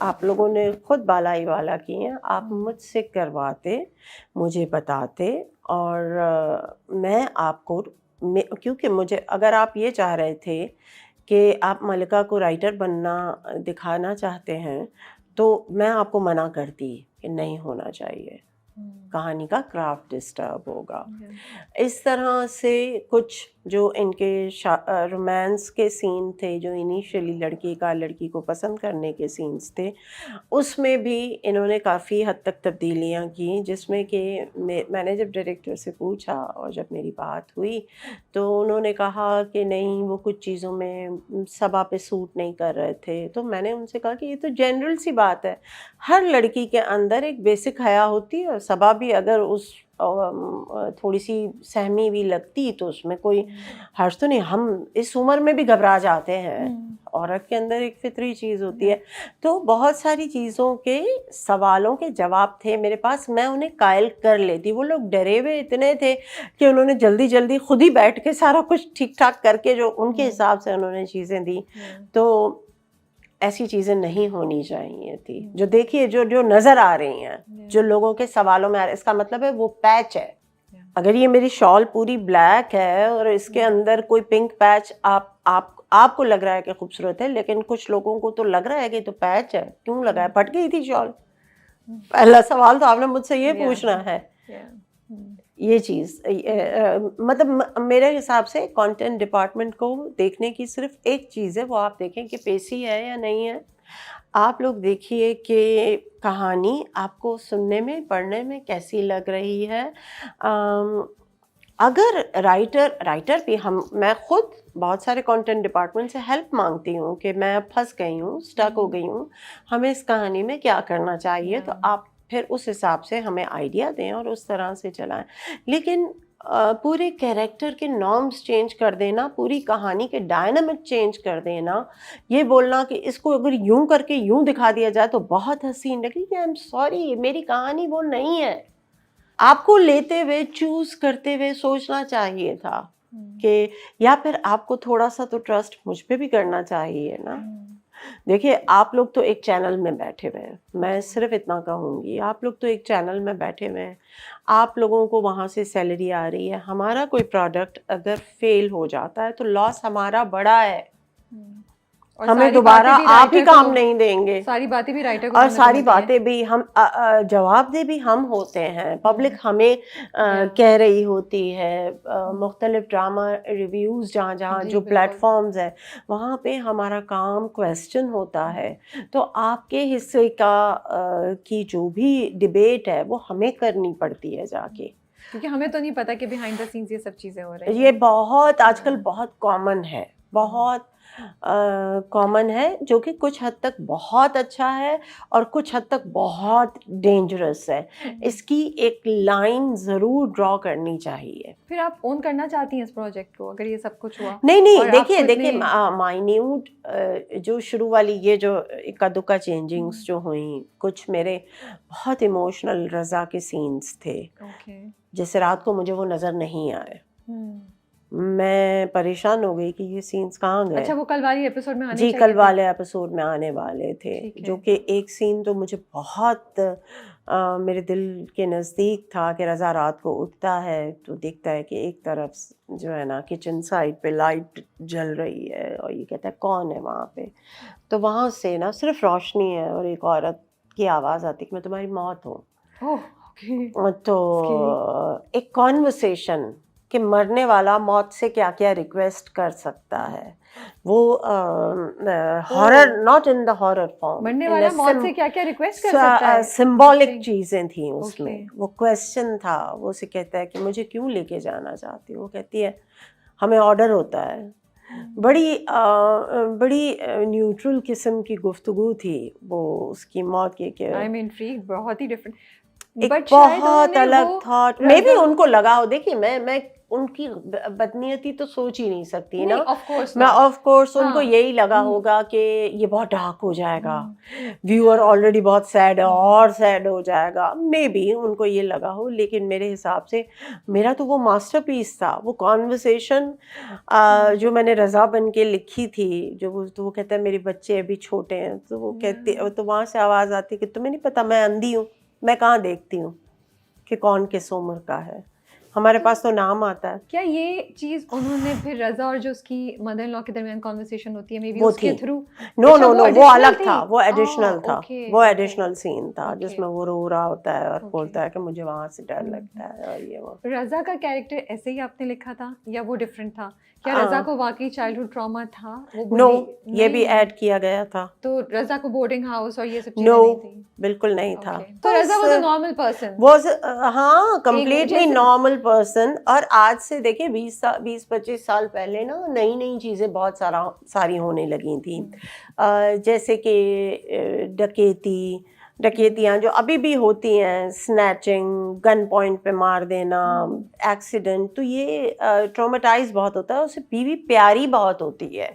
آپ لوگوں نے خود بالائی والا کی ہیں, آپ مجھ سے کرواتے, مجھے بتاتے, اور میں آپ کو, کیونکہ مجھے, اگر آپ یہ چاہ رہے تھے کہ آپ ملکہ کو رائٹر بننا دکھانا چاہتے ہیں تو میں آپ کو منع کرتی کہ نہیں ہونا چاہیے, کہانی کا کرافٹ ڈسٹرب ہوگا. اس طرح سے کچھ جو ان کے رومانس کے سین تھے, جو انیشیلی لڑکی کا لڑکی کو پسند کرنے کے سینس تھے, اس میں بھی انہوں نے کافی حد تک تبدیلیاں کی, جس میں کہ میں نے جب ڈائریکٹر سے پوچھا اور جب میری بات ہوئی تو انہوں نے کہا کہ نہیں, وہ کچھ چیزوں میں صبا پہ سوٹ نہیں کر رہے تھے. تو میں نے ان سے کہا کہ یہ تو جنرل سی بات ہے, ہر لڑکی کے اندر ایک بیسک حیا ہوتی ہے, اور صبا بھی اگر اس تھوڑی سی سہمی بھی لگتی تو اس میں کوئی حرج تو نہیں. ہم اس عمر میں بھی گھبرا جاتے ہیں, عورت کے اندر ایک فطری چیز ہوتی ہے. تو بہت ساری چیزوں کے سوالوں کے جواب تھے میرے پاس, میں انہیں قائل کر لیتی. وہ لوگ ڈرے ہوئے اتنے تھے کہ انہوں نے جلدی جلدی خود ہی بیٹھ کے سارا کچھ ٹھیک ٹھاک کر کے جو ان کے حساب سے انہوں نے چیزیں دی. تو ایسی چیزیں نہیں ہونی چاہیے تھی. جو دیکھیے جو نظر آ رہی ہیں, جو لوگوں کے سوالوں میں آ رہے, اس کا مطلب ہے وہ پیچ ہے. اگر یہ میری شال پوری بلیک ہے اور اس کے اندر کوئی پنک پیچ آپ کو لگ رہا ہے کہ خوبصورت ہے, لیکن کچھ لوگوں کو تو لگ رہا ہے کہ تو پیچ ہے, کیوں لگا ہے, پھٹ گئی تھی شال. پہلا سوال تو آپ نے مجھ سے یہ پوچھنا ہے. یہ چیز مطلب میرے حساب سے کانٹینٹ ڈپارٹمنٹ کو دیکھنے کی صرف ایک چیز ہے, وہ آپ دیکھیں کہ پیسی ہے یا نہیں ہے. آپ لوگ دیکھیے کہ کہانی آپ کو سننے میں, پڑھنے میں کیسی لگ رہی ہے. اگر رائٹر بھی, میں خود بہت سارے کانٹینٹ ڈپارٹمنٹ سے ہیلپ مانگتی ہوں کہ میں پھنس گئی ہوں, اسٹک ہو گئی ہوں, ہمیں اس کہانی میں کیا کرنا چاہیے, تو آپ پھر اس حساب سے ہمیں آئیڈیا دیں اور اس طرح سے چلائیں. لیکن پورے کیریکٹر کے نارمز چینج کر دینا, پوری کہانی کے ڈائنامک چینج کر دینا, یہ بولنا کہ اس کو اگر یوں کر کے یوں دکھا دیا جائے تو بہت حسین لگے گی, آئی ایم سوری, میری کہانی وہ نہیں ہے. آپ کو لیتے ہوئے, چوز کرتے ہوئے سوچنا چاہیے تھا کہ, یا پھر آپ کو تھوڑا سا تو ٹرسٹ مجھ پہ بھی کرنا چاہیے نا. دیکھیے آپ لوگ تو ایک چینل میں بیٹھے ہوئے ہیں, میں صرف اتنا کہوں گی, آپ لوگ تو ایک چینل میں بیٹھے ہوئے ہیں, آپ لوگوں کو وہاں سے سیلری آ رہی ہے. ہمارا کوئی پروڈکٹ اگر فیل ہو جاتا ہے تو لاس ہمارا بڑا ہے, ہمیں دوبارہ آپ ہی کام نہیں دیں گے, ساری باتیں بھی رائٹر کو, اور ساری باتیں بھی ہم جواب دے بھی ہم ہوتے ہیں. پبلک ہمیں کہہ رہی ہوتی ہے, مختلف ڈرامہ ریویوز جہاں جو پلیٹ فارمز ہے وہاں پہ ہمارا کام کویسچن ہوتا ہے. تو آپ کے حصے کی جو بھی ڈبیٹ ہے وہ ہمیں کرنی پڑتی ہے جا کے, کیونکہ ہمیں تو نہیں پتا کہ بیہائنڈ دا سینس یہ سب چیزیں ہو رہی ہیں. یہ بہت آج کل بہت کامن ہے, بہت کامن ہے, جو کہ کچھ حد تک بہت اچھا ہے اور کچھ حد تک بہت ڈینجرس ہے. اس کی ایک لائن ضرور ڈرا کرنی چاہیے. پھر آپ اون کرنا چاہتی ہیں اس پروجیکٹ کو اگر یہ سب کچھ ہوا؟ نہیں, دیکھیے مائنیوٹ جو شروع والی یہ جو اکا دکا چینجنگس جو ہوئیں, کچھ میرے بہت ایموشنل رضا کے سینس تھے, جیسے رات کو مجھے وہ نظر نہیں آئے. میں پریشان ہو گئی کہ یہ سینس کہاں گئے. اچھا, وہ کل والے ایپیسوڈ میں آنے جی, کل والے ایپیسوڈ میں آنے والے تھے, جو کہ ایک سین تو مجھے بہت میرے دل کے نزدیک تھا کہ رضا رات کو اٹھتا ہے تو دیکھتا ہے کہ ایک طرف جو ہے نا کچن سائڈ پہ لائٹ جل رہی ہے, اور یہ کہتا ہے کون ہے وہاں پہ, تو وہاں سے نا صرف روشنی ہے اور ایک عورت کی آواز آتی کہ میں تمہاری موت ہوں. تو ایک کانورسیشن کہ مرنے والا موت سے کیا کیا ریکویسٹ کر سکتا ہے, وہ horror, not in the horror form, مرنے والا موت سے کیا کیا ریکویسٹ کر سکتا ہے, سمبولک چیزیں تھیں اس میں. وہ کویسچن تھا, وہ اسے کہتا ہے کہ مجھے کیوں لے کے جانا چاہتی ہو, وہ کہتی ہے ہمیں آرڈر ہوتا ہے. بڑی نیوٹرل قسم کی گفتگو تھی وہ اس کی موت کی, کہ بہت ہی ڈفرنٹ, ایک بہت الگ تھاٹ. میں بھی ان کو لگا ہو, دیکھیے میں ان کی بدنیتی تو سوچ ہی نہیں سکتی نا. میں آف کورس ان کو یہی لگا ہوگا کہ یہ بہت ڈارک ہو جائے گا, ویور آلریڈی بہت سیڈ ہے اور سیڈ ہو جائے گا, مے بی ان کو یہ لگا ہو. لیکن میرے حساب سے میرا تو وہ ماسٹر پیس تھا. وہ کانورسیشن جو میں نے رضا بن کے لکھی تھی, جو وہ کہتا ہے میرے بچے ابھی چھوٹے ہیں, تو وہ کہتے, تو وہاں سے آواز آتی کہ تمہیں نہیں پتا میں اندھی ہوں, میں کہاں دیکھتی ہوں کہ کون کس عمر کا ہے, ہمارے پاس تو نام آتا ہے. کیا یہ چیز انہوں نے پھر رضا اور جو اس کی مدر ان لا کے درمیان کانورسیشن ہوتی ہے می بی وہ اس کے تھی. تھرو؟ نو نو نو, وہ الگ تھا, وہ ایڈیشنل تھا, وہ ایڈیشنل سین تھا جس میں وہ رو رہا ہوتا ہے اور بولتا ہے کہ مجھے وہاں سے ڈر لگتا ہے اور یہ وہ. رضا کا کیریکٹر ایسے ہی آپ نے لکھا تھا یا وہ ڈفرینٹ تھا؟ کیا رضا کو واقعی چائلڈہڈ ٹراما تھا؟ نو, یہ بھی ایڈ کیا گیا تھا. تو رضا کو بورڈنگ ہاؤس اور یہ سب چیزیں نو, نہیں تھیں؟ بالکل نہیں تھا. تو رضا واز اے نارمل پرسن. ہاں, کمپلیٹلی نارمل پرسن. اور آج سے دیکھیں 20-25 سال پہلے نا نئی نئی چیزیں بہت ساری ہونے لگی تھیں, جیسے کہ ڈکیتیاں جو ابھی بھی ہوتی ہیں, سنیچنگ, گن پوائنٹ پہ مار دینا, ایکسیڈنٹ. تو یہ ٹرامیٹائز بہت ہوتا ہے. اسے بیوی پیاری بہت ہوتی ہے,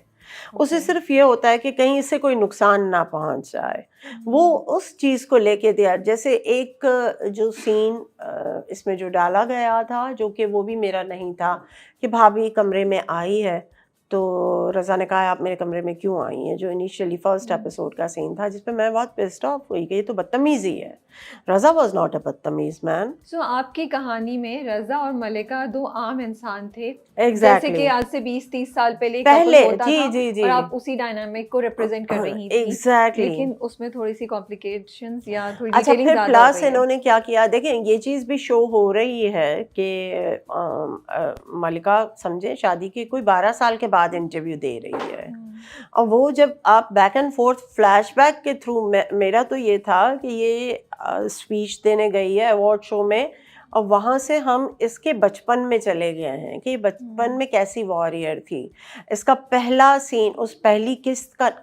اسے صرف یہ ہوتا ہے کہ کہیں اس سے کوئی نقصان نہ پہنچ جائے. وہ اس چیز کو لے کے دیا. جیسے ایک جو سین اس میں جو ڈالا گیا تھا, جو کہ وہ بھی میرا نہیں تھا, کہ بھابھی کمرے میں آئی ہے تو رضا نے کہا آپ میرے کمرے میں کیوں آئی ہیں, جو انیشیلی فرسٹ ایپیسوڈ کا سین تھا, جس پہ میں بہت پسڈ آف ہوئی کہ یہ تو بدتمیزی ہے. رضا واز ناٹ اے بدتمیز مین. سو آپ کی کہانی میں رضا اور ملیکا دو عام انسان تھے, ایگزیکٹلی, جیسے کہ آج سے 20-30 سال پہلے جی, اور آپ اسی ڈائنامک کو ریپرزینٹ کر رہی تھی. ایگزیکٹلی. لیکن اس میں تھوڑی سی کمپلیکیشنز یا تھوڑی اچھا, ڈیٹیلنگ پھر زیادہ ہو پلس گئی انہوں نے کیا کیا, دیکھیں یہ چیز بھی شو ہو رہی ہے کہ ملکہ سمجھے شادی کے کوئی 12 سال کے بعد انٹرویو دے رہی ہے, اور وہ جب آپ back and forth flash back کے تھرو, میرا تو یہ تھا کہ یہ اسپیچ دینے گئی ہے ایوارڈ شو میں, اور وہاں سے ہم اس کے بچپن میں چلے گئے ہیں کہ بچپن میں کیسی وارئر تھی. اس کا پہلا سین, اس پہلی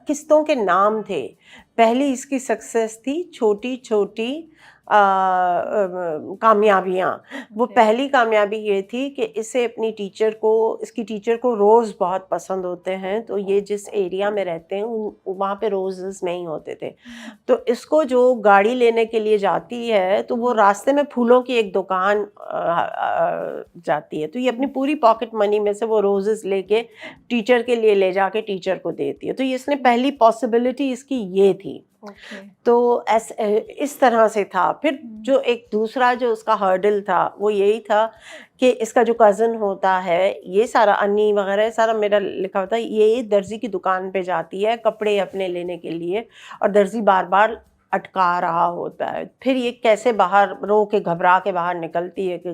قسطوں کے نام تھے. پہلی اس کی سکسیس تھی چھوٹی چھوٹی کامیابیاں. وہ پہلی کامیابی یہ تھی کہ اسے اپنی ٹیچر کو, اس کی ٹیچر کو روز بہت پسند ہوتے ہیں. تو یہ جس ایریا میں رہتے ہیں وہاں پہ روزز نہیں ہوتے تھے, تو اس کو جو گاڑی لینے کے لیے جاتی ہے تو وہ راستے میں پھولوں کی ایک دکان جاتی ہے, تو یہ اپنی پوری پاکٹ منی میں سے وہ روزز لے کے ٹیچر کے لیے لے جا کے ٹیچر کو دیتی ہے. تو اس نے پہلی پاسبلٹی اس کی یہ تھی. تو اس طرح سے تھا. پھر جو ایک دوسرا جو اس کا ہرڈل تھا وہ یہی تھا کہ اس کا جو کزن ہوتا ہے, یہ سارا انی وغیرہ سارا میرا لکھا ہوتا ہے, یہ درزی کی دکان پہ جاتی ہے کپڑے اپنے لینے کے لیے, اور درزی بار بار اٹکا رہا ہوتا ہے. پھر یہ کیسے باہر رو کے گھبرا کے باہر نکلتی ہے کہ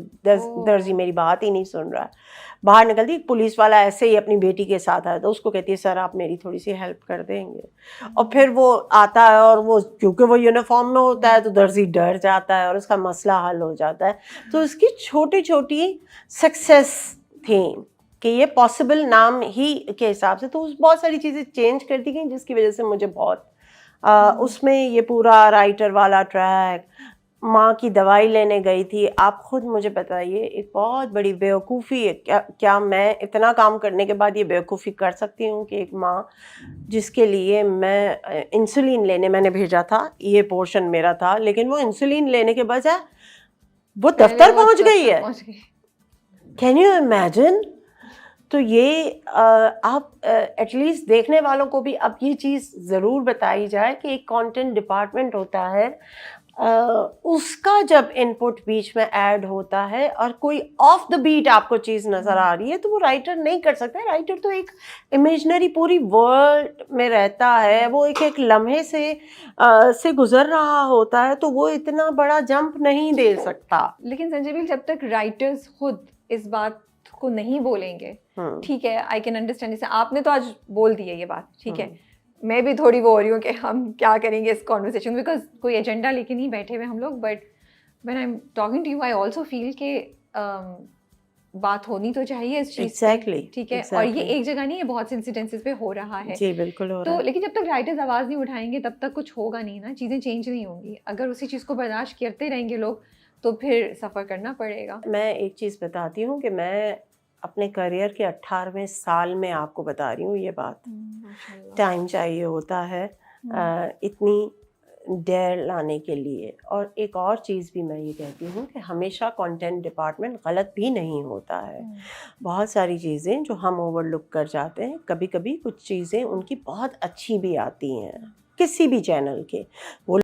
درزی میری بات ہی نہیں سن رہا ہے. باہر نکلتی, پولیس والا ایسے ہی اپنی بیٹی کے ساتھ آیا, تو اس کو کہتی ہے سر آپ میری تھوڑی سی ہیلپ کر دیں گے. اور پھر وہ آتا ہے, اور وہ کیونکہ وہ یونیفارم میں ہوتا ہے تو درزی ڈر جاتا ہے اور اس کا مسئلہ حل ہو جاتا ہے. تو اس کی چھوٹی چھوٹی سکسیس تھیں کہ یہ پاسبل نام ہی کے حساب سے. تو بہت ساری چیزیں چینج کر دی گئیں جس کی وجہ سے مجھے بہت اس میں یہ پورا رائٹر والا ٹریک, ماں کی دوائی لینے گئی تھی. آپ خود مجھے بتائیے, ایک بہت بڑی بیوقوفی ہے, کیا میں اتنا کام کرنے کے بعد یہ بیوقوفی کر سکتی ہوں کہ ایک ماں جس کے لیے میں انسولین لینے میں نے بھیجا تھا, یہ پورشن میرا تھا, لیکن وہ انسولین لینے کے بجائے وہ دفتر پہنچ گئی ہے. Can you imagine? تو یہ آپ ایٹ لیسٹ دیکھنے والوں کو بھی اب یہ چیز ضرور بتائی جائے کہ ایک کانٹینٹ ڈپارٹمنٹ ہوتا ہے, اس کا جب ان پٹ بیچ میں ایڈ ہوتا ہے اور کوئی آف دا بیٹ آپ کو چیز نظر آ رہی ہے تو وہ رائٹر نہیں کر سکتا. رائٹر تو ایک امیجنری پوری ورلڈ میں رہتا ہے, وہ ایک ایک لمحے سے گزر رہا ہوتا ہے, تو وہ اتنا بڑا جمپ نہیں دے سکتا. لیکن سنجے بھی جب تک رائٹرز خود اس بات کو نہیں بولیں گے, ٹھیک ہے, آئی کین انڈرسٹینڈ. جیسے آپ نے تو آج بول دی ہے یہ بات, ٹھیک ہے, میں بھی تھوڑی وہ ہو رہی ہوں کہ ہم کیا کریں گے اس کانورسیشن, بیکاز کوئی ایجنڈا لے کے نہیں بیٹھے ہوئے ہم لوگ. But when I am talking to you I also feel کہ بات ہونی تو چاہیے اس چیز ایگزیکٹلی, ٹھیک ہے, اور یہ ایک جگہ نہیں ہے, بہت سے انسیڈنسز پہ ہو رہا ہے. جی بالکل ہو رہا ہے. تو لیکن جب تک رائٹرز آواز نہیں اٹھائیں گے تب تک کچھ ہوگا نہیں نا, چیزیں چینج نہیں ہوں گی. اگر اسی چیز کو برداشت کرتے رہیں گے لوگ تو پھر سفر کرنا پڑے گا. میں ایک چیز بتاتی ہوں کہ میں اپنے کریئر کے 18ویں سال میں آپ کو بتا رہی ہوں یہ بات. ٹائم چاہیے ہوتا ہے اتنی ڈیر لانے کے لیے. اور ایک اور چیز بھی میں یہ کہتی ہوں کہ ہمیشہ کنٹینٹ ڈپارٹمنٹ غلط بھی نہیں ہوتا ہے. بہت ساری چیزیں جو ہم اوور لک کر جاتے ہیں, کبھی کبھی کچھ چیزیں ان کی بہت اچھی بھی آتی ہیں کسی بھی چینل کے. وہ